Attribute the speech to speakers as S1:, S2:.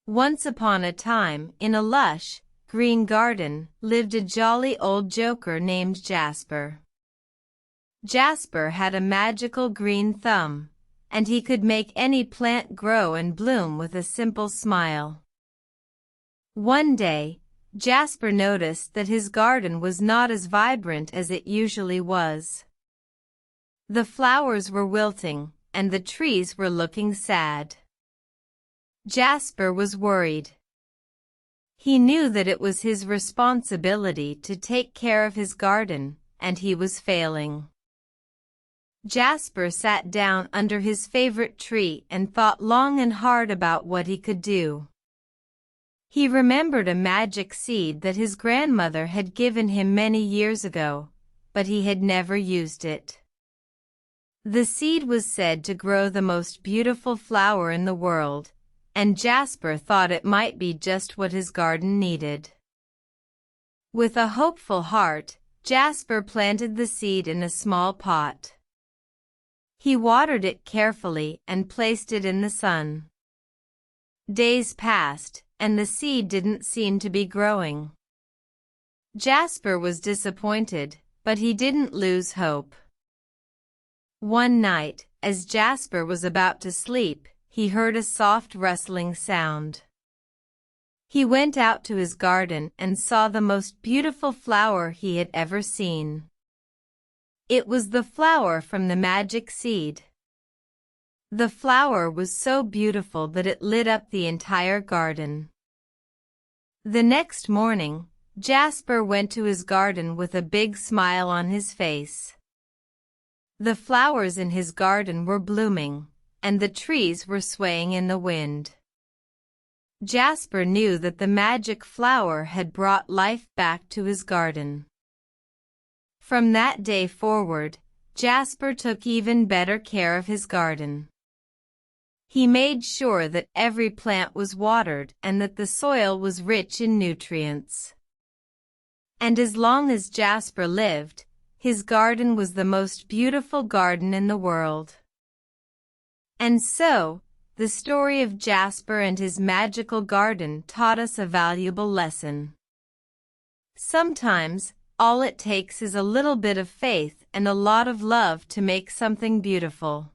S1: Once upon a time, in a lush, green garden, lived a jolly old joker named Jasper. Jasper had a magical green thumb, and he could make any plant grow and bloom with a simple smile. One day, Jasper noticed that his garden was not as vibrant as it usually was. The flowers were wilting, and the trees were looking sad. Jasper was worried. He knew that it was his responsibility to take care of his garden, and he was failing. Jasper sat down under his favorite tree and thought long and hard about what he could do. He remembered a magic seed that his grandmother had given him many years ago, but he had never used it. The seed was said to grow the most beautiful flower in the world, and Jasper thought it might be just what his garden needed. With a hopeful heart, Jasper planted the seed in a small pot. He watered it carefully and placed it in the sun. Days passed, and the seed didn't seem to be growing. Jasper was disappointed, but he didn't lose hope. One night, as Jasper was about to sleep, he heard a soft rustling sound. He went out to his garden and saw the most beautiful flower he had ever seen. It was the flower from the magic seed. The flower was so beautiful that it lit up the entire garden. The next morning, Jasper went to his garden with a big smile on his face. The flowers in his garden were blooming, and the trees were swaying in the wind. Jasper knew that the magic flower had brought life back to his garden. From that day forward, Jasper took even better care of his garden. He made sure that every plant was watered and that the soil was rich in nutrients. And as long as Jasper lived, his garden was the most beautiful garden in the world. And so, the story of Jasper and his magical garden taught us a valuable lesson. Sometimes, all it takes is a little bit of faith and a lot of love to make something beautiful.